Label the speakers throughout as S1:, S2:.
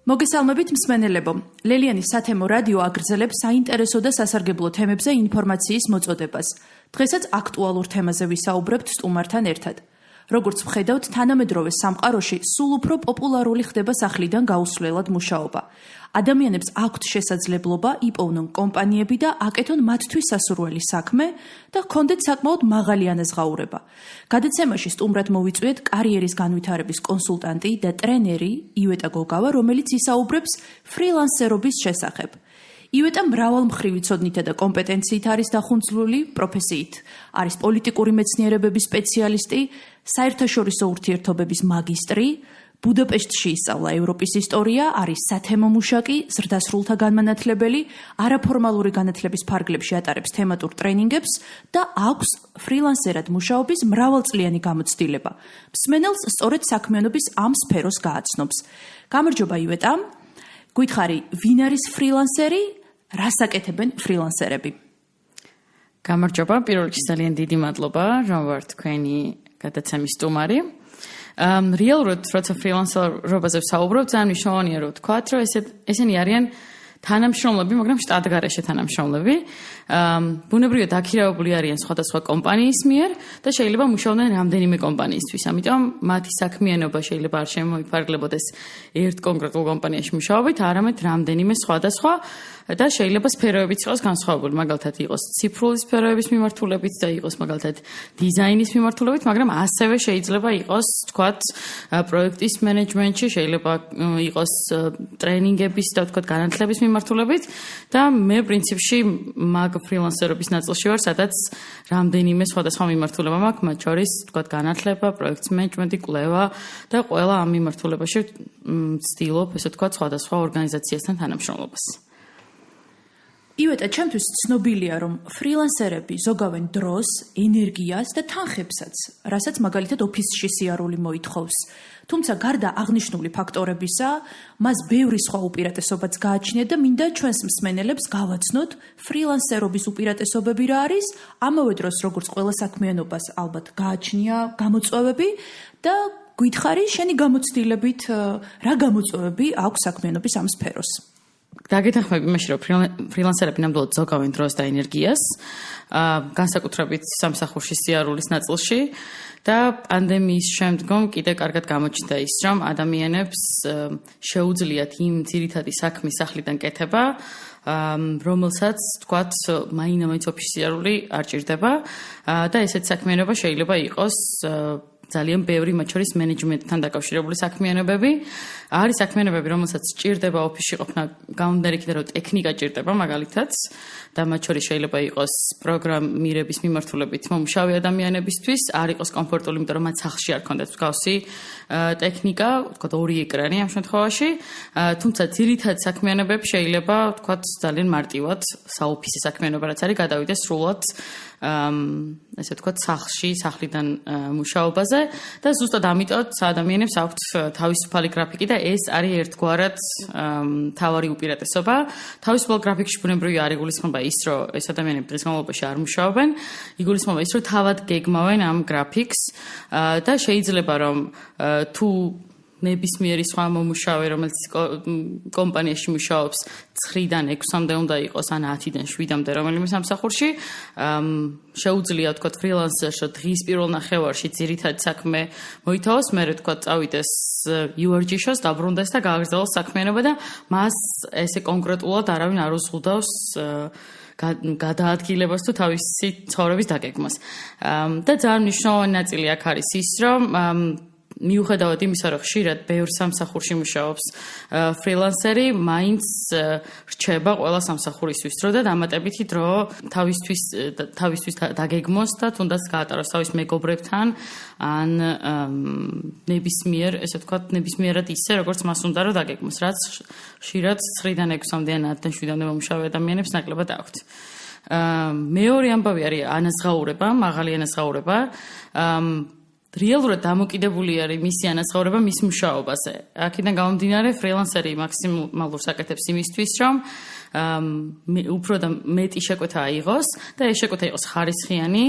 S1: მოგესალმებით მსმენელებო. ლელიანის სათემო რადიო აგრძელებს საინტერესო და სასარგებლო თემებზე ინფორმაციის მოწოდებას. დღესაც აქტუალურ თემაზე ვისაუბრებთ სტუმართან ერთად. როგორც ვხედავთ, თანამედროვე სამყაროში სულ უფრო პოპულარული ხდება სახლიდან გაუსვლელად მუშაობა. ადამიანებს აქვთ შესაძლებლობა იპოვნონ კომპანიები და აკეთონ მათთვის სასურველი საქმე და ჰქონდეთ საკმაოდ მაღალი ანაზღაურება. გადაცემაში სტუმრად მოვიწვიეთ კარიერის განვითარების კონსულტანტი და ტრენერი ივეტა გოგავა, რომელიც ისაუბრებს ფრილანსერობის შესახებ. ივეტა მრავალმხრივი ცოდნითა და კომპეტენციით არის დახუნძლული პროფესიით. არის პოლიტიკური მეცნიერებების სპეციალისტი, საერთაშორისო ურთიერთობების მაგისტრი, ბუდაპეშტში ისწავლა ევროპის ისტორია, არის სათემო მუშაკი, ზრდასრულთა განმანათლებელი, არაფორმალური განათლების ფარგლებში ატარებს თემატურ ტრენინგებს და აქვს ფრილანსერად მუშაობის მრავალწლიანი გამოცდილება. მსმენელს სწორედ საქმიანობის ამ სფეროს გააცნობს. გამარჯობა ივეტა. გითხარი, ვინ არის ფრილანსერი? რას აკეთებენ ფრილანსერები?
S2: გამარჯობა, პირველ რიგში ძალიან დიდი მადლობა, რომ ვარ თქვენი გადაცემის სტუმარი. რეალურად, როცა ფრილანსერობაზე ვსაუბრობ, ძალიან მნიშვნელოვანია რომ ვთქვათ, რომ ესენი არიან თანამშრომლები, მაგრამ შტატგარეშე თანამშრომლები. ბუნებრივად აქირავებული არიან სხვადასხვა კომპანიის მიერ და შეიძლება მუშაობდნენ რამდენიმე კომპანიისთვის. ამიტომ მათი საქმიანობა შეიძლება არ შემოიფარგლებოდეს ერთ კონკრეტულ კომპანიაში მუშაობით, არამედ რამდენიმე სხვადასხვა და შეიძლება სფეროებიც იყოს განსხვავებული, მაგალითად იყოს ციფრული სფეროების მიმართულებით და იყოს მაგალითად დიზაინის მიმართულებით, მაგრამ ასევე შეიძლება იყოს, თქვათ, პროექტის მენეჯმენტში, შეიძლება იყოს ტრენინგების და თქვათ განათლების მიმართულებით და მე პრინციპში მაგ ფრილანსერობის ნაწილში ვარ, სადაც რამდენიმე სხვადასხვა მიმართულება მაქვს, მათ შორის თქვათ განათლება, პროექტის მენეჯმენტი, კვლევა და ყველა ამ მიმართულებაში ვცდილობ, ესე თქვათ, სხვადასხვა ორგანიზაციასთან თანამშრომლობას.
S1: ივეტა, ჩემთვის ცნობილია, რომ ფრილანსერები ზოგავენ დროს, ენერგიას და თანხებსაც, რასაც მაგალითად ოფისში სიარული მოითხოვს. თუმცა გარდა აღნიშნული ფაქტორებისა, მას ბევრი სხვა უპირატესობაც გააჩნია და მინდა ჩვენს მსმენელებს გავაცნოთ ფრილანსერობის უპირატესობები რა არის, ამავე დროს როგორც ყველა საქმიანობას ალბათ გააჩნია გამოწვევები და გითხარი შენი გამოცდილებით რა გამოწვევები აქვს საქმიანობის ამ სფეროს.
S2: დაგეთანხმები იმაში, რომ ფრილანსერები ნამდვილად ზოგავენ დროს და ენერგიას, განსაკუთრებით სამსახურში სიარულის ნაწილში და პანდემიის შემდგომ კიდე კარგად გამოჩნდა ის, რომ ადამიანებს შეუძლიათ იმ ძირითადი საქმის სახლიდან კეთება, რომელსაც, თქვათ, მაინც ოფისში სიარული არ ჭირდება და ესეთი საქმიანობა შეიძლება იყოს ძალიან ბევრი, მათ შორის მენეჯმენტთან დაკავშირებული საქმიანობები. არის საქმიანობები, რომელსაც ჭირდება ოფისში ყოფნა, გამომდინარე იქიდან, რომ ტექნიკა ჭირდება მაგალითად და მათ შორის შეიძლება იყოს პროგრამირების მიმართულებით მომუშავე ადამიანებისთვის, არ იყოს კომფორტული, იმიტომ რომ მათ სახლში არ ქონდათ მსგავსი ტექნიკა, თქვათ, ორი ეკრანი ამ შემთხვევაში. თუმცა ძირითადი საქმიანობები შეიძლება, თქვათ, ძალიან მარტივად საოფისე საქმიანობა რაც არის, გადავიდეს სრულად ესე თქვათ, სახლიდან მუშაობაზე და ზუსტად ამიტომ ადამიანებს აქვთ თავისუფალი გრაფიკი და ეს არის ერთგვარად თავარი უპირატესობა. თავისუფალ გრაფიკში ბუნებრივია არ იგულისხმება ის, რომ ეს ადამიანები დღის განმავლობაში არ მუშაობენ, იგულისხმება ის, რომ თავად გეგმავენ ამ გრაფიკს და შეიძლება რომ თუ ნებისმიერი სხვა მომუშავე, რომელიც კომპანიაში მუშაობს 9-დან 6-მდე უნდა იყოს, ან 10-დან 7-მდე რომელიმე სამსახურში, შეუძლია თქვათ ფრილანსერს დღის პირველ ნახევარში ძირითადი საქმე მოითხოვოს, მერე თქვათ წავიდეს URG-შოს, დაბრუნდეს და გააგრძელოს საქმიანობა და მას ესე კონკრეტულად არავინ არ უზღუდავს გადაადგილებას თუ თავისი ცხოვრების დაგეგმას. და ძალიან მნიშვნელოვანი ნაწილი აქ არის ის, რომ მიუხედავად იმისა, რომ ხშირად ბევრ სამსახურში მუშაობს ფრილანსერი, მაინც რჩება ყველა სამსახურისთვის დრო და დამატებითი დრო თავისთვის დაგეგმოს და თუნდაც გაატაროს თავის მეგობრებთან ან ნებისმიერ, ესე ვთქვათ, ნებისმიერად ისე, როგორც მას უნდა რომ დაგეგმოს, რაც ხშირად 9-დან 6-მდე ან 10-დან 7-მდე მომუშავე ადამიანებს ნაკლებად აქვთ. მეორე ამბავი არის ანაზღაურება, მაღალი ანაზღაურება. რეალურად დამოკიდებული არის მისი ანაზღაურება მის მუშაობაზე. აქედან გამომდინარე, ფრილანსერი მაქსიმალურ საკეთებს იმისთვის, რომ უფრო და მეტი შეკვეთა აიღოს და ეს შეკვეთა იყოს ხარისხიანი,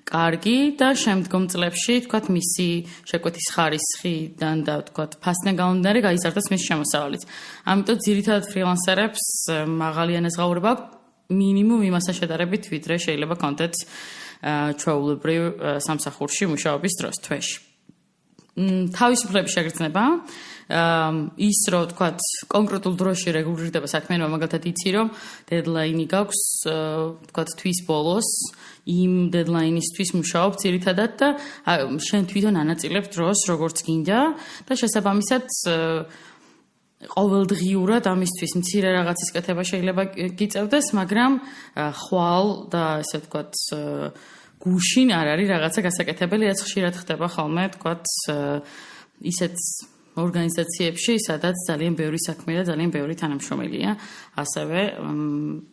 S2: კარგი და შემდგომ წლებში, თქვათ, მისი შეკვეთის ხარისხიდან და თქვათ, ფასიდან გამომდინარე გაიზარდოს მისი შემოსავალიც. ამიტომ ძირითადად ფრილანსერებს მაღალი ანაზღაურება აქვს მინიმუმ იმასთან შედარებით, ვიდრე შეიძლება კონდეთ ჩვეულებრივ სამსახურში მუშაობის დროს თვეში. თავისუფლების შეგრძნება ის რომ თქვათ კონკრეტულ დროში რეგულირდება საქმიანობა, მაგალითად იცი რომ დედლაინი გაქვს თქვათ თვის ბოლოს იმ დედლაინისთვის მუშაობ ძირითადად და შენ თვითონ ანაწილებ დროს როგორც გინდა და შესაბამისად ყოველდღიურად ამისთვის მცირე რაღაცის კეთება შეიძლება გიწევდეს, მაგრამ ხვალ და ესე ვთქვათ გუშინ არ არის რაღაცა გასაკეთებელი, რაც ხშირად ხდება ხოლმე, ვთქვათ ისეთ ორგანიზაციებში, სადაც ძალიან ბევრი საქმე და ძალიან ბევრი თანამშრომელია, ასევე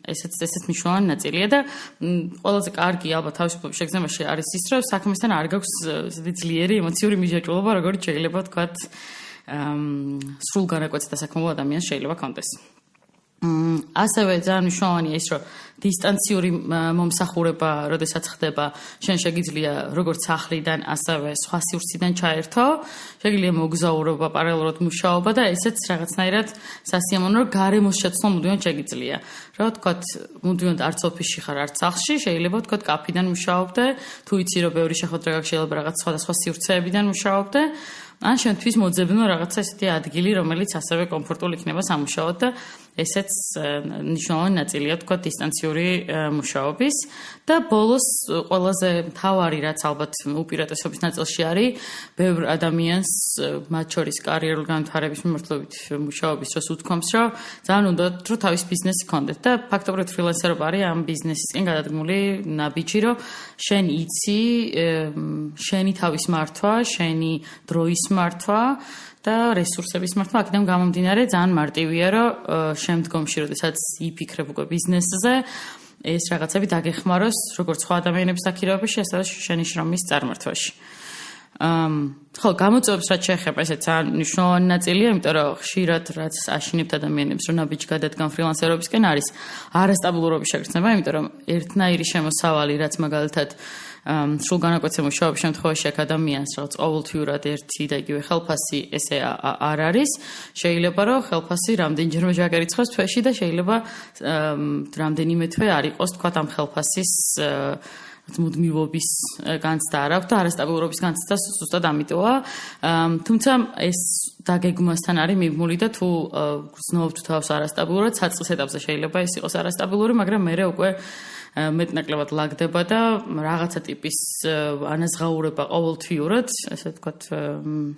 S2: ესეც მნიშვნელოვანი ნაწილია და ყველაზე კარგი ალბათ თავისუფლების შეგრძნებაში არის ის, რომ საქმესთან არ გაქვს ძლიერი ემოციური მიჯაჭვულობა, როგორც შეიძლება ვთქვათ სრულ განაკვეთს დასაქმებულ ადამიანს შეიძლება კონდეს. ასევე ძალიან მნიშვნელოვანია ის, რომ დისტანციური მომსახურება, როდესაც ხდება, შენ შეგიძლია როგორც სახლიდან, ასევე სხვა სივრციდან ჩაერთო, შეგიძლია მოგზაურობა, პარალელურად მუშაობა და ესეც რაღაცნაირად სასიამოვნო, რომ გარემოს შეცვლა მუდმივად შეგიძლია. რა ვთქვათ, მუდმივად არც ოფისში ხარ, არც სახლში, შეიძლება ვთქვათ, კაფიდან მუშაობდე, თუ იცი რომ ბევრი შეხვედრა გაქვს, შეიძლება რაღაც სხვადასხვა სივრცეებიდან მუშაობდე. ან შენთვის მოძებნო რაღაცა ესეთი ადგილი, რომელიც ასევე კომფორტული იქნება სამუშაოდ და ესეც მნიშვნელოვანი ნაწილია თქვათ დისტანციური მუშაობის და ბოლოს ყველაზე მთავარი რაც ალბათ უპირატესობის ნაწილში არის, ბევრ ადამიანს მათ შორის კარიერული განვითარების მიმართულებით მუშაობის დროს უთქვამს, რომ ძალიან უნდა რომ თავის ბიზნესი ჰქონდეთ და ფაქტობრივად ფრილანსერობა არის ამ ბიზნესისკენ გადადგმული ნაბიჯი, რომ შენ იცი შენი თავის მართვა, შენი დროის მართვა და რესურსების მართვა აქედან გამომდინარე ძალიან მარტივია, რომ შემდგომში, როდესაც იფიქრებ უკვე ბიზნესზე, ეს რაღაცები დაგეხმაროს, როგორც სხვა ადამიანების დაქირავებაში, ასევე შენი შრომის წარმართვაში. ხო, გამოწვევებს რაც შეეხება, ესეც ძალიან მნიშვნელოვანი ნაწილია, იმიტომ რომ ხშირად რაც აშინებთ ადამიანებს, რომ ნაბიჯი გადადგან ფრილანსერობისკენ არის არასტაბილურობის შეგრძნება, იმიტომ რომ ერთნაირი შემოსავალი, რაც მაგალითად სრულ განაკვეთზე მუშაობის შემთხვევაში აქ ადამიანს რაღაც ყოველთვიურად ერთი და იგივე ხელფასი ესე არ არის. შეიძლება რომ ხელფასი რამდენჯერმე ჯაგერიცხოს თვეში და შეიძლება რამდენიმე თვე არ იყოს თქვა ამ ხელფასის მუდმივობის განცდა არ აქვს და არასტაბილურობის განცდა ზუსტად ამიტოა. თუმცა ეს დაგეგმვასთან არის მიბმული და თუ გრძნობთ თავს არასტაბილურად, საწყის ეტაპზე შეიძლება ეს იყოს არასტაბილური, მაგრამ მერე უკვე მეტნაკლებად ლაგდება და რაღაცა ტიპის ანაზღაურება ყოველთვიურად, ესე ვთქვათ,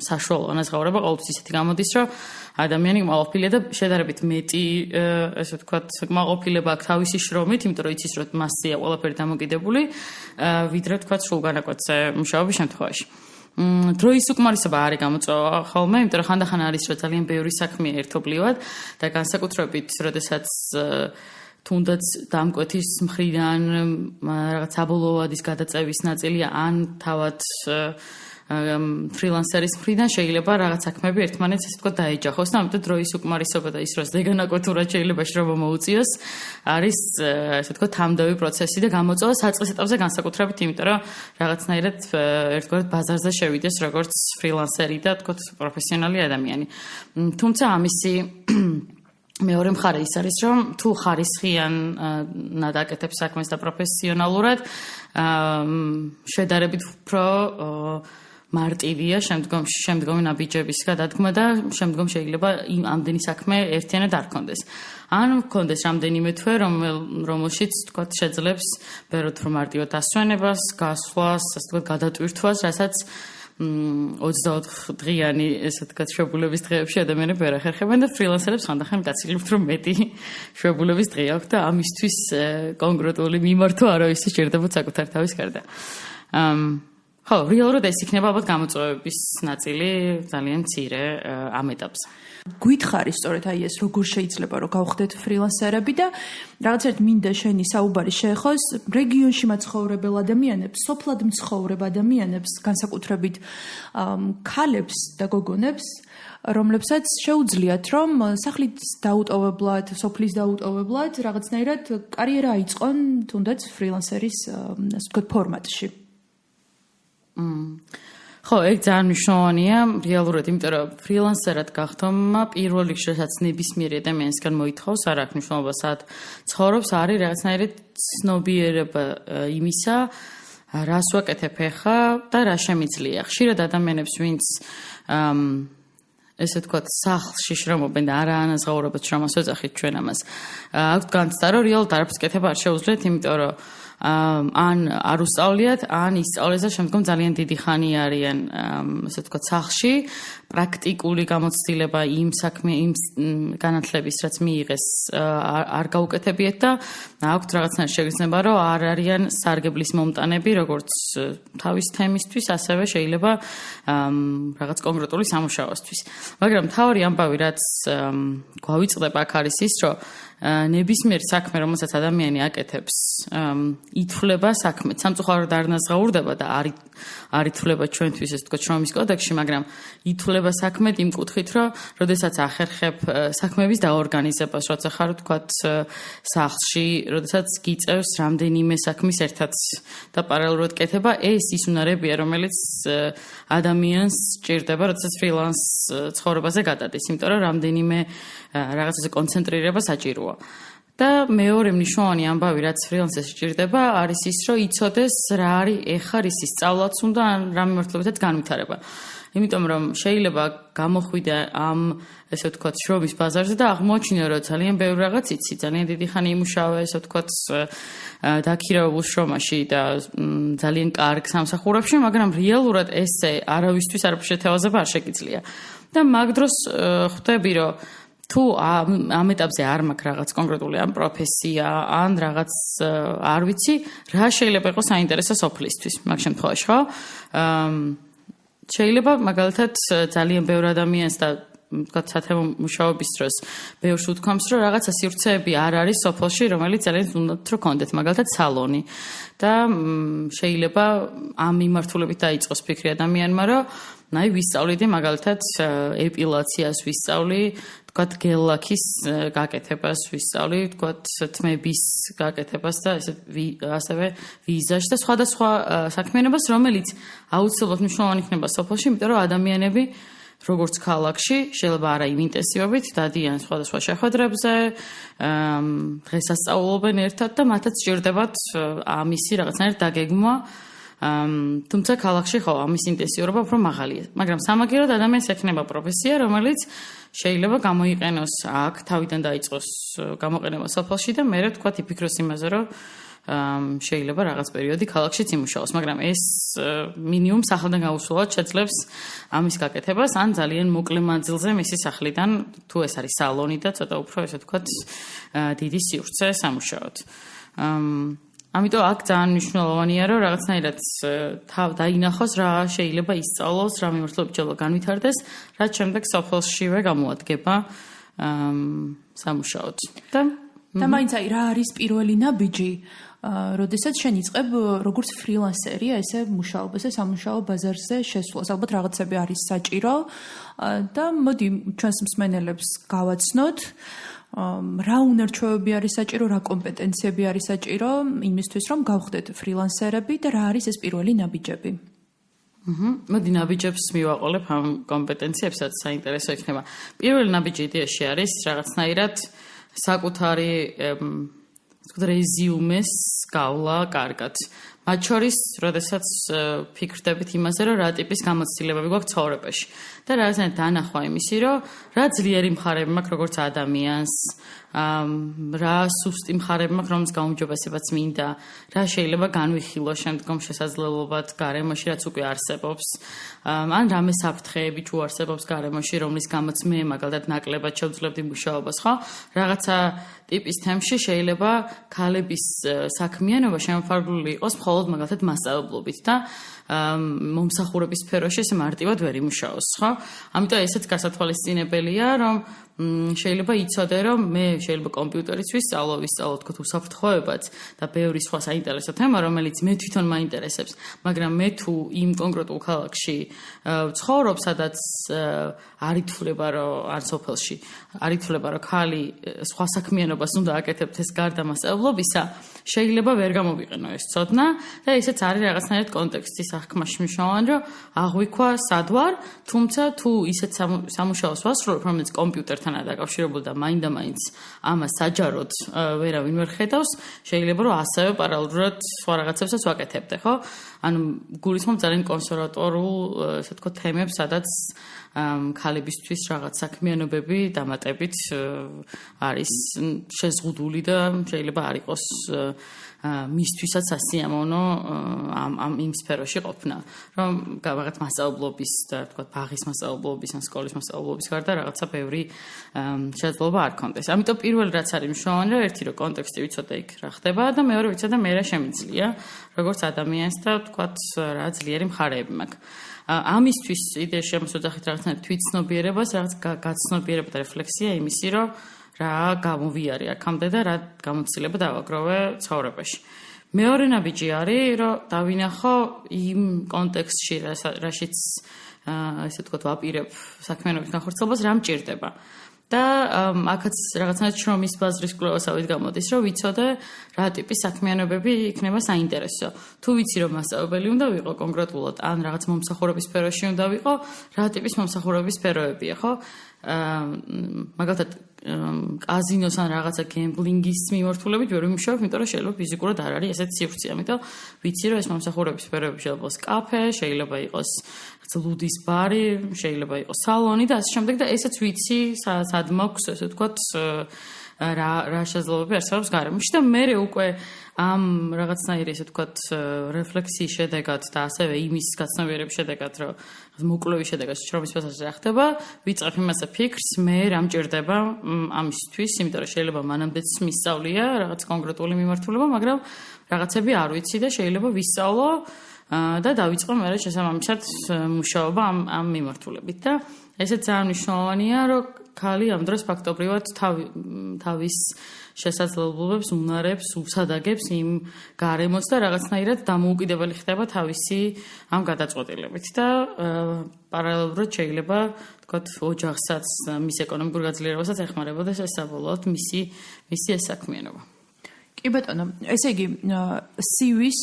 S2: საშუალო ანაზღაურება ყოველთვის ისეთი გამოდის, რომ ადამიანი კმაყოფილია და შედარებით მეტი, ესე ვთქვათ, კმაყოფილება აქვს თავისი შრომით, იმიტომ რომ იცის, რომ მასზეა ყველაფერი დამოკიდებული, ვიდრე ვთქვათ, სრულ განაკვეთზე მუშაობის შემთხვევაში. დროის უკმარისობა არის გამოწვევა ხოლმე, იმიტომ რომ ხანდახან არის, რომ ძალიან ბევრი საქმეა ერთობლივად და განსაკუთრებით, როდესაც თუნდაც დამკვეთის მხრიდან რაღაც საბოლოოადის გადაწევის ნაწილია ან თავად ფრილანსერის მხრიდან შეიძლება რაღაც საქმეები ერთმანეთს ესე ვთქვათ დაეჯახოს და ამიტომ დროის უკმარისობა და ის რომ ზეგანაკვეთურად შეიძლება შრომა მოუწიოს არის ესე ვთქვათ თამდავი პროცესი და გამოწვევა საწყის ეტაპზე განსაკუთრებით იმიტომ რომ რაღაცნაირად ერთგვარად ბაზარზე შევიდეს როგორც ფრილანსერი და ვთქვათ პროფესიონალი ადამიანი. თუმცა ამისი მეორე მხარე ის არის, რომ თუ ხარისხიანად აკეთებს საქმეს და პროფესიონალურად, შედარებით უფრო მარტივია შემდგომი ნაბიჯების გადადგმა და შემდგომ შეიძლება იმ ამდენი საქმე ერთიანად არ ქონდეს. ან ქონდეს რამდენიმე თვე, რომელშიც თქვათ შეძლებს ბევრად უფრო მარტივად დასვენებას, გასვლას, ასე ვთქვათ, გადატვირთვას, რასაც 24 დღიანი ესე ვთქვათ შვებულების დღეებში ადამიანები ვერ ახერხებენ და ფრილანსერებს ხანდახან გაცილებით რომ მეტი შვებულების დღე აქვს და ამისთვის კონკრეტული მიმართვა არავის სჭირდებათ საკუთარ თავის გარდა. ხო, რეალურად ეს იქნება ალბათ გამოწვევების ნაწილი ძალიან მცირე ამ ეტაპზე.
S1: გვითხარი სწორედ აი ეს როგორ შეიძლება რომ გავხდეთ ფრილანსერები და რაღაცერთ მინდა შენი საუბარი შეეხოს რეგიონში მაცხოვრებელ ადამიანებს, სოფლად მცხოვრებ ადამიანებს, განსაკუთრებით ქალებს და გოგონებს, რომლებსაც შეუძლიათ რომ სახლის დაუტოვებლად, სოფლის დაუტოვებლად რაღაცნაირად კარიერა აიწყონ თუნდაც ფრილანსერის ასე ვთქვათ ფორმატში.
S2: ხო, ეგ ძალიან მნიშვნელოვანია რეალურად, იმიტომ რომ ფრილანსერად გახდომა პირველ რიგში რასაც ნებისმიერი ადამიანისგან მოითხოვს, არ აქვს მნიშვნელობა სად ცხოვრობს, არის რაღაცნაირი ცნობიერება იმისა, რას ვაკეთებ ახლა და რა შემიძლია. ხშირად ადამიანებს, ვინც ესე ვთქვათ, სახლში შრომობენ და არაანაზღაურებად შრომას ვეძახით ჩვენ ამას. აქვთ განცდა, რომ რეალურად არაფერს კეთება არ შეუძლიათ, იმიტომ რომ ან არ უსწავლიათ, ან ისწავლეს და შემდგომ ძალიან დიდი ხანი არიან, ასე ვთქვათ, სახლში, პრაქტიკული გამოცდილება იმ საქმე, იმ განათლების, რაც მიიღეს, არ გაუკეთებიათ და აქვთ რაღაცნაირი შეგრძნება, რომ არ არიან სარგებლის მომტანები, როგორც თავის თემისთვის, ასევე შეიძლება რაღაც კონკრეტული სამუშაოსთვის. მაგრამ მთავარი ამბავი, რაც გვავიწყდება აქ არის ის, რომ ნებისმიერ საქმე, რომელსაც ადამიანი აკეთებს, ითვლება საქმე. სამწუხაროდ არ ნაზღაურდება და არ ითვლება ჩვენთვის ეს თქო შრომის კოდექსში, მაგრამ ითვლება საქმედ იმ კუთხით, რომ როდესაც ახერხებ საქმეების დაორგანიზებას, როცა ხარ თქოთ სახლში, როდესაც გიწევს რამდენიმე საქმის ერთად და პარალელურად კეთება, ეს ის უნარებია, რომელიც ადამიანს სჭირდება, როდესაც ფრილანს ცხოვრებაზე გადადის, იმიტომ რომ რამდენიმე რაღაცაზე კონცენტრირება საჭიროა. და მეორე მნიშვნელოვანი ამბავი, რაც ფრილანსერს სჭირდება, არის ის, რომ იცოდეს რა არის ეხლა ისი სწავლაც უნდა ან რა მიმართულებითაც განვითარება. იმიტომ რომ შეიძლება გამოხვიდე ამ ესე ვთქვათ შრომის ბაზარზე და აღმოაჩინო, რომ ძალიან ბევრი რაღაც იცი, ძალიან დიდი ხანი იმუშავე, ესე ვთქვათ დაქირავებულ შრომაში და ძალიან კარგ სამსახურებში, მაგრამ რეალურად ესე არავისთვის არ შეთავაზება არ შეგიძლია. და მაგ დროს ხვდები, რომ თუ ამ ეტაპზე არ მაქვს რაღაც კონკრეტული ამ პროფესია, ან რაღაც არ ვიცი, რა შეიძლება იყოს საინტერესო სოფლისთვის მაგ შემთხვევაში, ხო? შეიძლება მაგალითად ძალიან ბევრ ადამიანს და ვთქვათ სათემო მუშაობის დროს ბევრს უთქვამს, რომ რაღაცა სივრცეები არ არის სოფელში, რომელიც ძალიან უნდათ რომ კონდეთ, მაგალითად სალონი. და შეიძლება ამ მიმართულებით დაიწყოს ფიქრი ადამიანმა, რომ აი ვისწავლიდი მაგალითად ეპილაციას ვისწავლი, ვთქვათ გელ-ლაქის გაკეთებას ვისწავლი, ვთქვათ თმების გაკეთებას და ასევე ვიზაჟს და სხვადასხვა საქმიანობას, რომელიც აუცილებლად მნიშვნელოვანი იქნება სოფელში, იმიტომ რომ ადამიანები როგორც ქალაქში, შეიძლება არა იმ ინტენსივობით დადიან სხვადასხვა შეხვედრებზე, დღესასწაულობენ ერთად და მათაც სჭირდებათ ამისი რაღაცნაირად დაგეგმვა. თუმცა ქალაქში ხო ამის ინტენსიურობა უფრო მაღალია, მაგრამ სამაგიეროდ ადამიანს ექნება პროფესია, რომელიც შეიძლება გამოიყენოს აქ, თავიდან დაიწყოს გამოყენება სოფელში და მერე თქვათ იფიქროს იმაზე, რომ შეიძლება რაღაც პერიოდი ქალაქშიც იმუშაოს, მაგრამ ეს მინიმუმ სახლიდან გაუსვლელად შეძლებს ამის გაკეთებას, ან ძალიან მოკლე მანძილზე მისი სახლიდან, თუ ეს არის სალონი და ცოტა უფრო ესე ვთქვათ დიდი სივრცე სამუშაოდ. ამიტომ აქ ძალიან მნიშვნელოვანია, რომ რაღაცნაირად თავ დაინახოს რა შეიძლება ისწავლოს, რა მიმართულებით შეიძლება განვითარდეს, რაც შემდეგ სოფელშივე გამოადგება სამუშაოდ.
S1: და მაინც აი რა არის პირველი ნაბიჯი, როდესაც შენ იწყებ როგორც ფრილანსერი ესე მუშაობას, სამუშაო ბაზარზე შესვლას. ალბათ რაღაცები არის საჭირო და მოდი ჩვენს მსმენელებს გავაცნოთ. რა უნარჩვევები არის საჭირო, რა კომპეტენციები არის საჭირო იმისთვის, რომ გავხდეთ ფრილანსერები და რა არის ეს პირველი ნაბიჯები?
S2: მოდი ნაბიჯებს მივაყოლებ ამ კომპეტენციებსაც, საინტერესო იქნება. პირველი ნაბიჯი იდეაში არის რაღაცნაირად საკუთარი რეზიუმეს გავლა კარგად. მათ შორის, როდესაც ფიქრდებით იმაზე, რომ რა ტიპის გამოცდილებები გვაქვს ცხოვრებაში და რაღაცნაირად დანახვა იმისი, რომ რა ძლიერი მხარეები მაქვს როგორც ადამიანს, რა სუსტი მხარეები მაქვს, რომლის გაუმჯობესებაც მინდა, რა შეიძლება განვიხილო შემდგომ შესაძლებლობად გარემოში, რაც უკვე არსებობს, ან რამე საფრთხეები თუ არსებობს გარემოში, რომლის გამოც მე მაგალითად ნაკლებად შევძლებდი მუშაობას, ხო? რაღაცა ტიპის თემში შეიძლება ქალების საქმიანობა შემოფარგლული იყოს მხოლოდ მაგალითად მასწავლებლობით და მომსახურების სფეროში ეს მარტივად ვერ იმუშაოს, ხო? ამიტომ ესეც გასათვალისწინებელია, რომ შეიძლება იცოდე, რომ მე შეიძლება კომპიუტერიც ვისწავლო თქო უსაფრთხოებაც და ბევრი სხვა საინტერესო თემა, რომელიც მე თვითონ მაინტერესებს, მაგრამ მე თუ იმ კონკრეტულ ქალაქში ვცხოვრობ, სადაც არ ითვლება, რომ არ სოფელში, არ ითვლება, რომ ქალი სხვა საქმიანობას უნდა აკეთებდეს ეს გარდა მასწავლებლობისა, შეიძლება ვერ გამოვიყენო ეს ცოდნა და ესეც არის რაღაცნაირად კონტექსტის აღქმაში მნიშვნელოვანი, რომ აღვიქვა სად ვარ, თუმცა თუ ისეთ სამუშაოს ვასრულებ, რომელიც კომპიუტერთანაა დაკავშირებული და მაინდა-მაინც ამას საჯაროდ ვერავინ ვერ ხედავს, შეიძლება რომ ასევე პარალელურად სხვა რაღაცებსაც ვაკეთებდე, ხო? ანუ გულისხმობ ძალიან კონსერვატორულ, ესე ვთქვათ, თემებს, სადაც ქალებისთვის რაღაც საქმიანობები დამატებით არის შეზღუდული და შეიძლება არ იყოს მისთვისაც სასიამოვნო ამ იმ სფეროში ყოფნა, რომ რაღაც მასწავლებლობის და თქვა ბაღის მასწავლებლობის ან სკოლის მასწავლებლობის გარდა რაღაცა ბევრი შესაძლებლობა არ ქონდეს. ამიტომ პირველი რაც არის მნიშვნელოვანი, რომ ერთი რომ კონტექსტი ვიცოდე იქ რა ხდება და მეორე ვიცოდე მე რა შემიძლია, როგორც ადამიანს და თქვა რა ძლიერი მხარეები მაქვს. ამისთვის იდეაში ამას ვეძახით რაღაცნაირად თვითცნობიერებას, რაღაც გაცნობიერება და რეფლექსია იმისი, რომ რა გამოვიარე აქამდე და რა გამოცდილება დავაგროვე ცხოვრებაში. მეორე ნაბიჯი არის, რომ დავინახო იმ კონტექსტში, რაშიც ესე ვთქვათ, ვაპირებ საქმიანობის განხორციელებას, რა მჭირდება. და აქაც რაღაცნაირად შრომის ბაზრის კვლევასავით გამოდის, რომ ვიცოდე რა ტიპის საქმიანობები იქნება საინტერესო. თუ ვიცი, რომ მასწავლებელი უნდა ვიყო კონკრეტულად, ან რაღაც მომსახურების სფეროში უნდა ვიყო, რა ტიპის მომსახურების სფეროებია, ხო? მაგალითად კაზინოს ან რაღაცა გემბლინგის მიმართულებით ვერ ვიმუშავებ, იმიტომ რომ შეიძლება ფიზიკურად არ არის ესეთი სივრცე. ამიტომ ვიცი, რომ ეს მომსახურების სფეროები შეიძლება იყოს კაფე, შეიძლება იყოს ლუდის ბარი, შეიძლება იყოს სალონი და ასე შემდეგ და ესეც ვიცი, სად მაქვს, ესე ვთქვათ, რა შესაძლებლობები არსებობს გარემოში და მე უკვე ამ რაღაცნაირი ესე ვთქვათ რეფლექსიის შედეგად და ასევე იმის გაცნობიერების შედეგად, რომ მოკვლევის შედეგად შრომის ბაზაზე რა ხდება, ვიწყებ იმასე ფიქრს, მე რა მჭირდება ამისთვის, იმიტომ რომ შეიძლება მანამდეც მისწავლია რაღაც კონკრეტული მიმართულება, მაგრამ რაღაცები არ ვიცი და შეიძლება ვისწავლო და დავიწყო მე შესაბამისად მუშაობა ამ მიმართულებით და ესეც ძალიან მნიშვნელოვანია, რომ ქალი ამ დროს ფაქტობრივად თავის შესაძლებლობებს, უნარებს უსადაგებს იმ გარემოს და რაღაცნაირად დამოუკიდებელი ხდება თავისი ამ გადაწყვეტილებით და პარალელურად შეიძლება თქვათ ოჯახსაც, მის ეკონომიკურ გაძლიერებასაც ეხმარებოდეს ეს საბოლოოდ მისი ეს საქმიანობა.
S1: კი ბატონო, ესე იგი CV-ს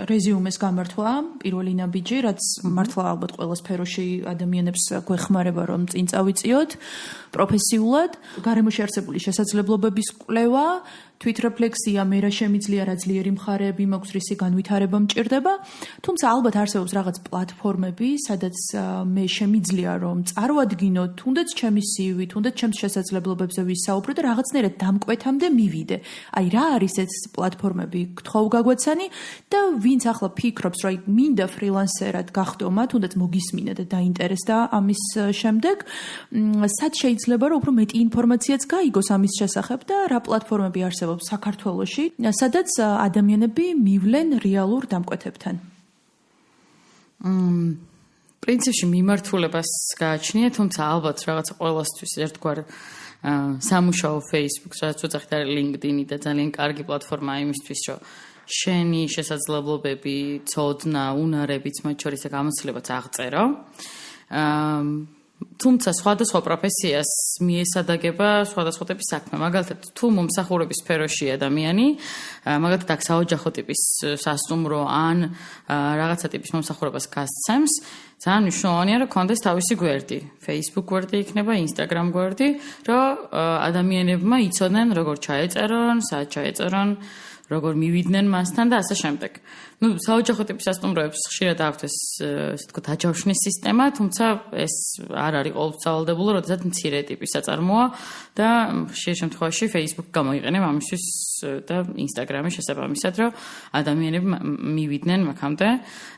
S1: რეზიუმეს გამართვა პირველი ნაბიჯი, რაც მართლა ალბათ ყველა სფეროში ადამიანებს გვეხმარება რომ წინ წავიწიოთ პროფესიულად, გარემოში არსებული შესაძლებლობების კვლევა, თვითრეფლექსია, მე რა შემიძლია, რა ძლიერი მხარეები მაქვს, რისი განვითარება მჭირდება, თუმცა ალბათ არსებობს რაღაც პლატფორმები, სადაც მე შემიძლია რომ წარვადგინო თუნდაც ჩემი CV, თუნდაც ჩემს შესაძლებლობებზე ვისაუბრო და რაღაცნაირად დამკვეთამდე მივიდე. აი რა არის ეს პლატფორმები, გთხოვ გაგვეცანი და ვინც ახლა ფიქრობს, რომ მინდა ფრილანსერად გახდომა, თუნდაც მოგისმინა და დაინტერესდა ამის შემდეგ, სად შეიძლება რომ უფრო მეტი ინფორმაციაც გაიგოს ამის შესახებ და რა პლატფორმები არსებობს საქართველოში, სადაც ადამიანები მივლენ რეალურ დამკვეთებთან.
S2: პრინციპში მიმართულებას გააჩნია, თუმცა ალბათ რაღაცა ყოველასთვის ერთგვარ სამუშაო Facebook-ს, რაც უძახით არის LinkedIn-ი და ძალიან კარგი პლატფორმაა იმისთვის, რომ შენი შესაძლებლობები, ცოდნა, უნარებიც მათ შორის გამოცდილებაც აღწერო. თუმცა სხვადასხვა პროფესიას მიესადაგება სხვადასხვა ტიპის საქმე. მაგალითად, თუ მომსახურების სფეროში ადამიანი, მაგალითად, აქ საოჯახო ტიპის სასტუმრო ან რაღაცა ტიპის მომსახურებას გასცემს, ძალიან მნიშვნელოვანია, რომ კონდეს თავისი გვერდი, Facebook გვერდი იქნება, Instagram გვერდი, რომ ადამიანებმა იცოდნენ, როგორ ჩაეწერონ, სად ჩაეწერონ, როგორ მივიდნენ მასთან და ასე შემდეგ. საოჯახო ტიპის სასტუმროებს ხშირად აქვთ ეს ესე ვთქვათ აჯავშნის სისტემა, თუმცა ეს არ არის ყოველწავალდებულო, როდესაც მცირე ტიპის საწარმოა და ხშირ შემთხვევაში Facebook გამოიყენებ ამისთვის და Instagram-ი შესაბამისად, რომ ადამიანები მივიდნენ მაგამდე.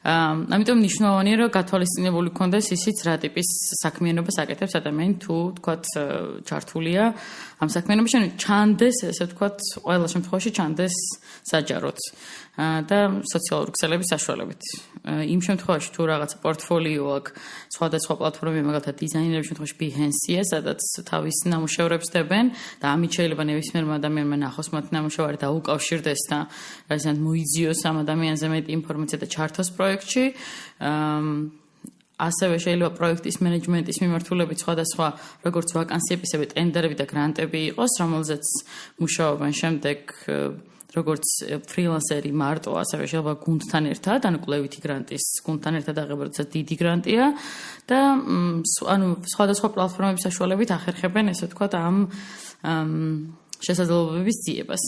S2: ამიტომ მნიშვნელოვანია, რომ გათვალისწინებული გქონდეს ისიც რა ტიპის საქმიანობას აკეთებს ადამიანი თუ თქვათ ჩართულია ამ საქმიანობაში, ანუ ჩანდეს, ესე ვთქვათ, ყველა შემთხვევაში ჩანდეს საჯაროდ და სოციალური ქსელების საშუალებით. იმ შემთხვევაში თუ რაღაცა პორტფოლიო აქვს სხვადასხვა პლატფორმები, მაგალითად დიზაინერების შემთხვევაში Behance-ია, სადაც თავის ნამუშევრებს დებენ და ამით შეიძლება ნებისმიერმა ადამიანმა ნახოს მათ ნამუშევარი და უკავშირდეს და რასაც მოიძიოს ამ ადამიანზე მეტი ინფორმაცია და ჩართოს პროექტში. ასევე შეიძლება პროექტის მენეჯმენტის მიმართულებით სხვადასხვა როგორც ვაკანსიები, ისევე ტენდერები და გრანტები იყოს, რომელზეც მუშაობენ შემდეგ როგორც ფრილანსერი მარტო, ასევე შეიძლება გუნდთან ერთად, ანუ კვლევითი გრანტის გუნდთან ერთად აღება, როცა დიდი გრანტია და ანუ სხვადასხვა პლატფორმების საშუალებით ახერხებენ, ესე ვთქვათ, ამ შესაძლებლობების ძიებას.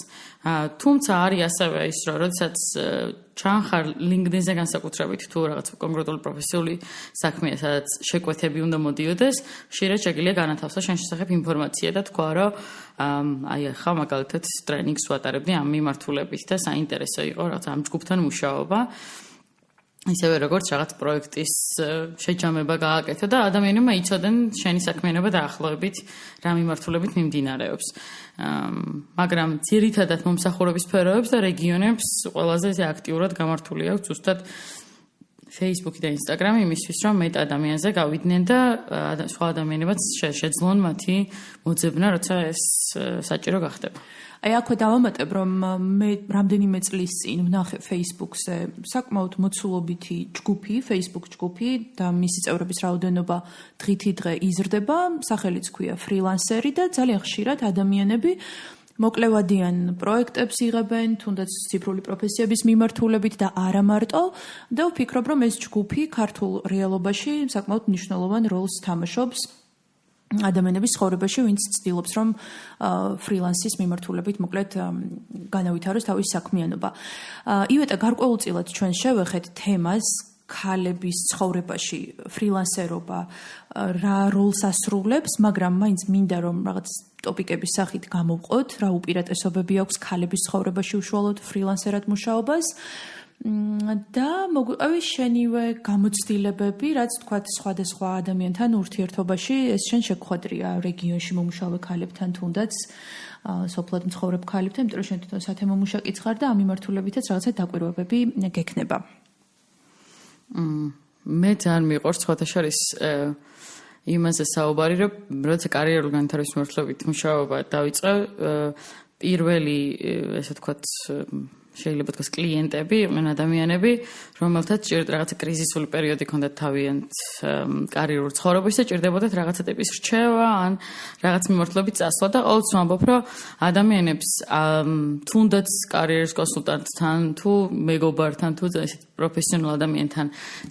S2: თუმცა არის ასევე ის, რომ როდესაც ჩანხარ LinkedIn-ზე განსაკუთრებით თუ რაღაც კონკრეტული პროფესიული საქმეა, სადაც შეკვეთები უნდა მოდიოდეს, ხშირად შეგიძლია განათავსო შენ შესახებ ინფორმაცია და თქვა, რომ აი ახლა მაგალითად ტრენინგს ვატარებდი ამ მიმართულებით და საინტერესო იყო რაღაც ამ ჯგუფთან მუშაობა. ისევე როგორც რაღაც პროექტის შეჯამება გააკეთო და ადამიანებმა იცოდნენ შენი საქმიანობა დაახლოებით რა მიმართულებით მიმდინარეობს. მაგრამ ძირითადად მომსახურების სფეროებს და რეგიონებს ყველაზე აქტიურად გამართული აქვს ზუსტად Facebook და Instagram იმისთვის, რომ მეტ ადამიანზე გავიდნენ და სხვა ადამიანებიც შეძლონ მათი მოძებნა, როცა ეს საჭირო გახდება.
S1: აი აქვე დავამატებ, რომ მე რამდენიმე წლის წინ ვნახე Facebook-ზე საკმაოდ მოცულობითი ჯგუფი, Facebook ჯგუფი და მისი წევრების რაოდენობა დღითიდღე იზრდება, სახელიც ქვია ფრილანსერი და ძალიან ხშირად ადამიანები მოკლევადიან პროექტებს იღებენ, თუნდაც ციფრული პროფესიების მიმართულებით და არა მარტო და ვფიქრობ, რომ ეს ჯგუფი ქართულ რეალობაში საკმაოდ მნიშვნელოვან როლს თამაშობს ადამიანების ცხოვრებაში, ვინც ცდილობს, რომ ფრილანსის მიმართულებით მოკლედ განავითაროს თავის საქმიანობა. ივეტა გარკვეულწილად ჩვენ შევეხეთ თემას ქალების ცხოვრებაში ფრილანსერობა რა როლს ასრულებს, მაგრამ მაინც მინდა რომ რაღაც ტოპიკების სახით გამოვყოთ, რა უპირატესობები აქვს ქალების ცხოვრებაში უშუალოდ ფრილანსერად მუშაობას. და მოგვიყევი შენივე გამოცდილებები, რაც თქვათ სხვადასხვა ადამიანთან ურთიერთობაში, ეს შენ შეგხვედრია რეგიონში მომუშავე ქალებთან თუნდაც სოფლად მცხოვრებ ქალებთან, იმიტომ რომ შენ თვითონ სათემო მუშაკიც ხარ და ამ მიმართულებითაც რაღაცა დაკვირვებები გექნება.
S2: მე ძალიან მიყვარს სხვათა შორის იმაზე საუბარი, რომ როცა კარიერული განვითარების მიმართულებით მუშაობა დავიწყე, პირველი ესე ვთქვათ შეიძლება თქვას კლიენტები, იყვნენ ადამიანები, რომელთაც ჭირდა რაღაცა კრიზისული პერიოდი ჰქონდათ თავიანთ კარიერულ ცხოვრებაში და ჭირდებოდათ რაღაცა ტიპის რჩევა ან რაღაც მიმართულებით წასვლა და ყოველთვის ვამბობ, რომ ადამიანებს თუნდაც კარიერის კონსულტანტთან თუ მეგობართან თუ ესეთ პროფესიონალ ადამიანთან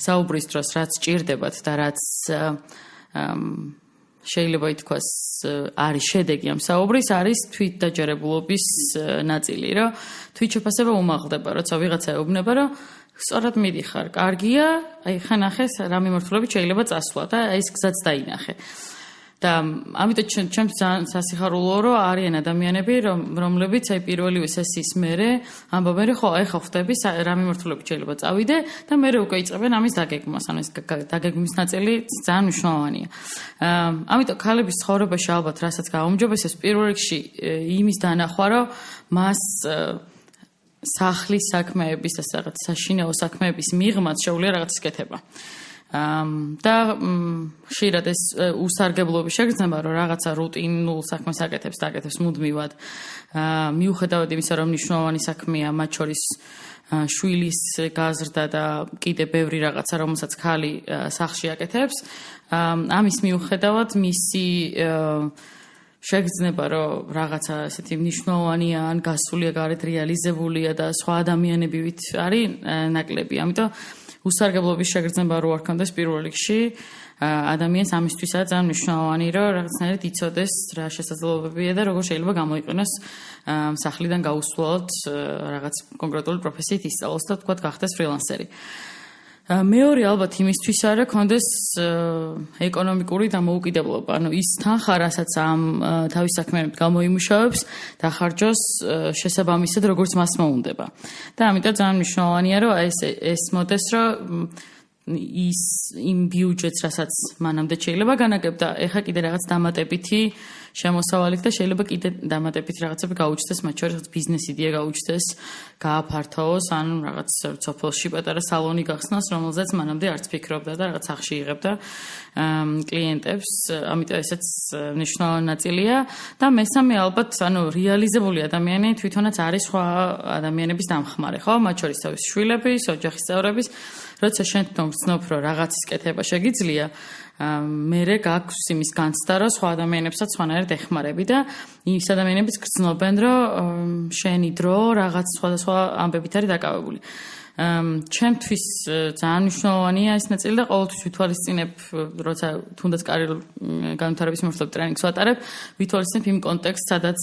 S2: საუბრის დროს რაც ჭირდებათ და რაც შეიძლება ითქვას არის შედეგი ამ საუბრის, არის თვითდაჯერებულობის ნაწილი, რომ თვითშეფასება უმაღლდება, როცა ვიღაცა ეუბნება, რომ სწორად მიდიხარ, კარგია, აი ხა ნახე რა მიმართულებით შეიძლება წასვლა და აი ეს გზაც დაინახე. და ამიტომ ჩემს ძალიან სასიხარულოა, რომ არიან ადამიანები, რომლებიც აი პირველივე სესიის მერე ამბობენ, რომ ხო, აი ხა ხვდები რა მიმართულებით შეიძლება წავიდე და მერე უკვე იწყებენ ამის დაგეგმვას, ანუ ეს დაგეგმვის ნაწილი ძალიან მნიშვნელოვანია. ამიტომ ქალების ცხოვრებაში ალბათ რასაც გაუმჯობეს, ეს პირველ რიგში იმის დანახვა, რომ მას სახლის საქმეების და რაღაც საშინაო საქმეების მიღმაც შეუძლია რაღაც ისკეთება. და ხშირად ეს უსარგებლობი შეგრძნება, რომ რაღაცა რუტინულ საქმეს აკეთებს მუდმივად. მიუხედავად იმისა, რომ მნიშვნელოვანი საქმეა, მათ შორის შვილის გაზრდა და კიდე ბევრი რაღაცა, რომელსაც ქალი სახლში აკეთებს, ამის მიუხედავად მისი შეგრძნება, რომ რაღაცა ესეთი მნიშვნელოვანია ან გასულია გარეთ რეალიზებულია და სხვა ადამიანებივით არის ნაკლები. ამიტომ უსარგებლობის შეგრძნება რო არ ქონდეს პირველ რიგში ადამიანს ამისთვისაც ძალიან მნიშვნელოვანი რომ რაღაცნაირად იცოდეს რა შესაძლებლობებია და როგორ შეიძლება გამოიყენოს სახლიდან გაუსვლელად რაღაც კონკრეტული პროფესიით ისწავლოს და თქვა გახდეს ფრილანსერი. მეორე ალბათ იმისთვის არა კონდეს ეკონომიკური დამოუკიდებლობა, ანუ ის თანხა, რასაც ამ თავის საქმიანობით გამოიმუშავებს, დახარჯოს შესაბამისად როგორც მას მოუნდება. და ამიტომ ძალიან მნიშვნელოვანია, რომ ეს მოდეს, რომ იმ ბიუჯეტს, რასაც მანამდე შეიძლება განაგებდა, ეხა კიდე რაღაც დამატებითი შემოსავალით და შეიძლება კიდე დამატებით რაღაცები გაუჩნდეს, მათ შორის ბიზნეს იდეა გაუჩნდეს, გააფართოვოს, ან რაღაც სოფელში პატარა სალონი გახსნას, რომელზეც მანამდე არც ფიქრობდა და რაღაც სახში იღებდა კლიენტებს, ამიტომ ესეც მნიშვნელოვანი ნაწილია და მესამე ალბათ, ანუ რეალიზებული ადამიანი თვითონაც არის სხვა ადამიანების დამხმარე, ხო? მათ შორის თავის შვილების, ოჯახის წევრების, როცა შენ თვითონ გრძნობ, რომ რაღაცის კეთება შეგიძლია, მერე გაქვს იმის განცდა, რომ სხვა ადამიანებსაც სხვანაირად ეხმარები და ის ადამიანებიც გრძნობენ, რომ შენი დრო რაღაც სხვადასხვა ამბებით არის დაკავებული. ჩემთვის ძალიან მნიშვნელოვანია ეს ნაწილი და ყოველთვის ვითვალისწინებ, როცა თუნდაც კარიერულ განვითარების მიმართულებით ტრენინგს ვატარებ, ვითვალისწინებ იმ კონტექსტს, სადაც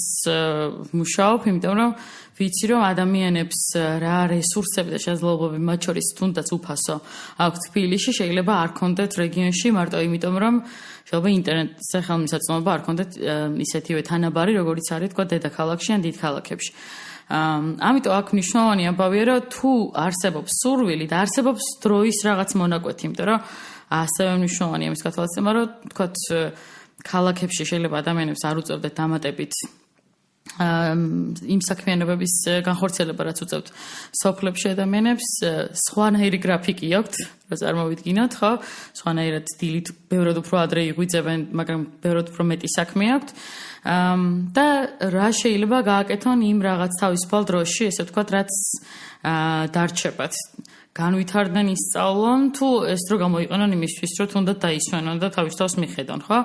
S2: ვმუშაობ, იმიტომ რომ ვიცი რომ ადამიანებს რა რესურსები და შესაძლებლობები მათ შორის თუნდაც უფასო აქვთ თბილისში, შეიძლება არ ქონდეთ რეგიონში, მარტო იმიტომ რომ შეიძლება ინტერნეტზე ხელმისაწვდომობა არ ქონდეთ ისეთივე თანაბარი, როგორიც არის თქვა დედაქალაქში ან დიდ ქალაქებში. ამიტომ აქ მნიშვნელოვანი ამბავია, რომ თუ არსებობს სურვილი და არსებობს დროის რაღაც მონაკვეთი, იმიტომ რომ ასევე მნიშვნელოვანია იმის გათვალისწინება, რომ თქვა ქალაქებში შეიძლება ადამიანებს არ უწევდეთ დამატებით იმ საქმიანობების განხორციელება, რაც უწევთ სოფლებში ადამიანებს, სხვანაირი გრაფიკი აქვთ, რა წარმოვიდგინოთ, ხო? სხვანაირად დილით ბევრად უფრო ადრე იღვიძებენ, მაგრამ ბევრად უფრო მეტი საქმე აქვთ. და რა შეიძლება გააკეთონ იმ რაღაც თავისუფალ დროში, ესე ვთქვათ, რაც დარჩებათ. განვითარდნენ, ისწავლონ, თუ ეს დრო გამოიყენონ იმისთვის, რომ თუნდაც დაისვენონ და თავის თავს მიხედონ, ხო?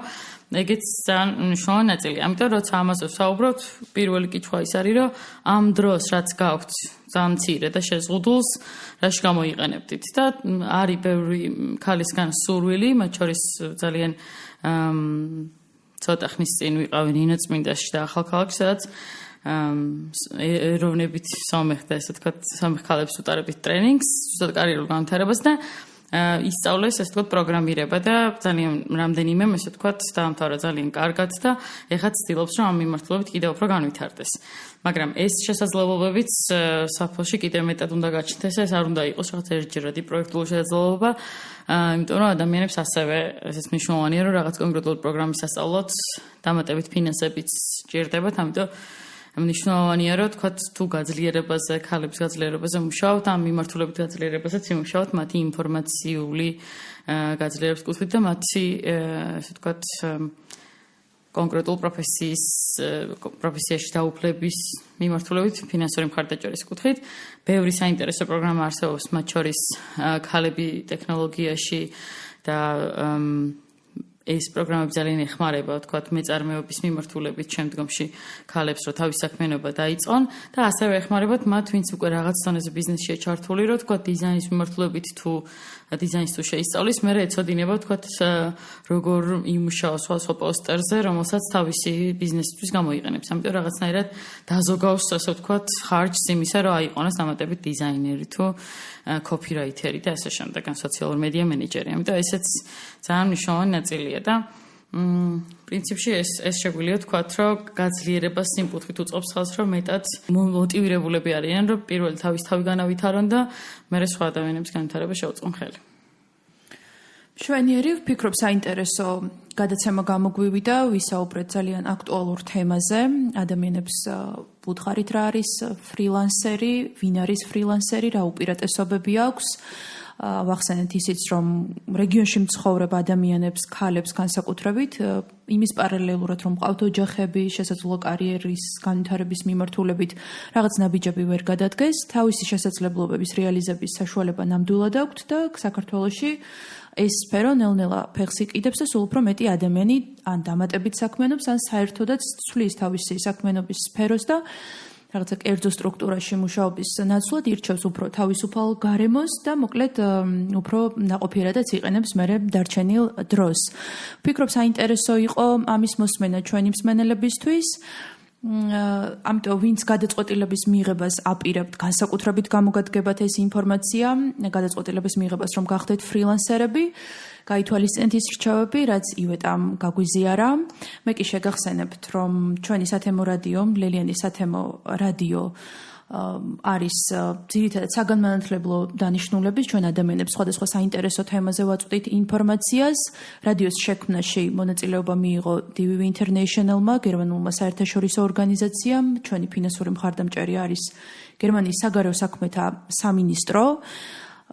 S2: ეგეც ძალიან მნიშვნელოვანი ნაწილია. ამიტომ როცა ამაზე ვსაუბრობთ, პირველი კითხვა ის არის, რომ ამ დროს რაც გაქვთ ძალიან მცირე და შეზღუდულს, რაში გამოიყენებდით და არის ბევრი ქალისგან სურვილი, მათ შორის ძალიან ცოტა ხნის წინ ვიყავი ნინო წმინდაში და ახალქალაქში, სადაც ეროვნებით სამეხ და ესე ვთქვათ, სამეხ ქალებს უტარებით ტრენინგს, ზუსტად კარიერულ განვითარებას და ისწავლეს, ესე ვთქვათ, პროგრამირება და ძალიან რამდენიმე, ესე ვთქვათ, დაამთავრა ძალიან კარგად და ეხლა ცდილობს, რომ ამ მიმართულებით კიდევ უფრო განვითარდეს. მაგრამ ეს შესაძლებლობებიც საფოში კიდევ მეტად უნდა გაჩნდეს, ეს არ უნდა იყოს რაღაც ერთჯერადი პროექტული შესაძლებლობა, იმიტომ რომ ადამიანებს ასევე ესეც მნიშვნელოვანია, რომ რაღაც კონკრეტული პროგრამის სასწავლოთ დამატებით ფინანსებიც ჭირდებათ, ამიტომ მნიშვნელოვანია, რომ თქვათ თუ გაძლიერებაზე, ქალების გაძლიერებაზე მუშაობთ, ამ მიმართულებით გაძლიერებაზეც იმუშაობთ, მათი ინფორმაციული გაძლიერების კუთხით და მათი, ესე ვთქვათ, კონკრეტულ პროფესიაში დაუფლების მიმართულებით ფინანსური მხარდაჭერის კუთხით. ბევრი საინტერესო პროგრამა არსებობს, მათ შორის ქალები ტექნოლოგიაში და ეს პროგრამები ძალიან ეხმარება, ვთქვათ, მეწარმეობის მიმართულებით შემდგომში ქალებს, რომ თავის საქმიანობა დაიწყონ და ასევე ეხმარებათ მათ, ვინც უკვე რაღაც დონეზე ბიზნესშია ჩართული, რომ ვთქვათ, დიზაინის მიმართულებით თუ დიზაინს თუ შეისწავლის, მერე ეცოდინება, ვთქვათ, როგორ იმუშაოს სხვა პოსტერზე, რომელსაც თავისი ბიზნესისთვის გამოიყენებს. ამიტომ რაღაცნაირად დაზოგავს, ასე ვთქვათ, ხარჯს იმისა, რომ აიყონოს დამატებით დიზაინერი თუ კოპირაიტერი და ასე შემდეგ, ან სოციალური მედია მენეჯერი. ამიტომ ესეც ძალიან მნიშვნელოვანი ნაწილია და პრინციპში ეს შეგვიძლია ვთქვათ, რომ გაძლიერებას იმ კუთხით უწყობს ხელს, რომ მეტად მოტივირებულები არიან, რომ პირველი თავის თავი განავითარონ და მერე სხვა ადამიანების განვითარება შეუწყონ ხელი.
S1: მშვენიერი, ვფიქრობ, საინტერესო გადაცემა გამოგვივიდა, ვისაუბრეთ ძალიან აქტუალურ თემაზე, ადამიანებს ვუთხარით რა არის ფრილანსერი, ვინ არის ფრილანსერი, რა უპირატესობები აქვს. ვახსენეთ ისიც, რომ რეგიონში მცხოვრებ ადამიანებს, ქალებს განსაკუთრებით, იმის პარალელურად, რომ მყავთ ოჯახები, შესაძლო კარიერის განვითარების მიმართულებით რაღაც ნაბიჯები ვერ გადადგეს, თავისი შესაძლებლობების რეალიზების საშუალება ნამდვილად აქვთ და საქართველოში ეს სფერო ნელ-ნელა ფეხს იკიდებს და სულ უფრო მეტი ადამიანი ან დამატებით საქმიანობს, ან საერთოდაც ცვლის თავისი საქმიანობის სფეროს და რაღაცა კერძო სტრუქტურაში მუშაობის ნაცვლად ირჩევს უფრო თავისუფალ გარემოს და მოკლედ უფრო ნაყოფიერადაც იყენებს მერე დარჩენილ დროს. ვფიქრობ, საინტერესო იყო ამის მოსმენა ჩვენი მსმენელებისთვის. ამიტომ ვინც გადაწყვეტილების მიღებას აპირებთ, განსაკუთრებით გამოგადგებათ ეს ინფორმაცია, გადაწყვეტილების მიღებას რომ გახდეთ ფრილანსერები, გაითვალისწინეთ ის რჩევები, რაც ივეტამ გაგვიზიარა. მე კი შეგახსენებთ, რომ ჩვენი სათემო რადიო, ლელიანის სათემო რადიო არის ძირითადად საგანმანათლებლო დანიშნულების ჩვენ ადამიანებს სხვადასხვა საინტერესო თემაზე ვაწვდით ინფორმაციას. რადიოს შექმნაში მონაწილეობა მიიღო DVB International-მა, გერმანულმა საერთაშორისო ორგანიზაციამ, ჩვენი ფინანსური მხარდამჭერი არის გერმანიის საგარეო საქმეთა სამინისტრო.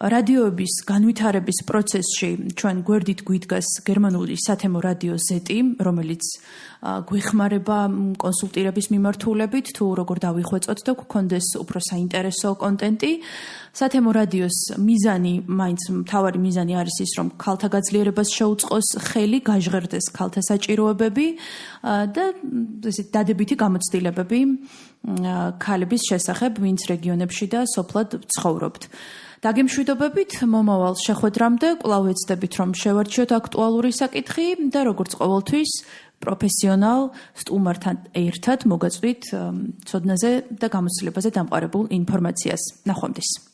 S1: რადიოების განვითარების პროცესში ჩვენ გვერდით გვიდგას გერმანული სათემო რადიო Z, რომელიც გვეხმარება კონსულტირების მიმართულებით, თუ როგორ დავიხვეწოთ და გქონდეს უფრო საინტერესო კონტენტი. სათემო რადიოს მიზანი, მაინც მთავარი მიზანი არის ის, რომ ქალთა გაძლიერებას შეუწყოს ხელი, გაჟღერდეს ქალთა საჭიროებები და ესეთ დადებითი გამოცდილებები ქალების შესახებ, ვინც რეგიონებში და სოფლად ცხოვრობთ. დაგემშვიდობებით, მომავალ შეხვედრამდე კვლავ ვეცდებით, რომ შევარჩიოთ აქტუალური საკითხი და როგორც ყოველთვის პროფესიონალ სტუმართან ერთად მოგაწვდით ცოდნაზე და გამოცდილებაზე დამყარებულ ინფორმაციას. ნახვამდის.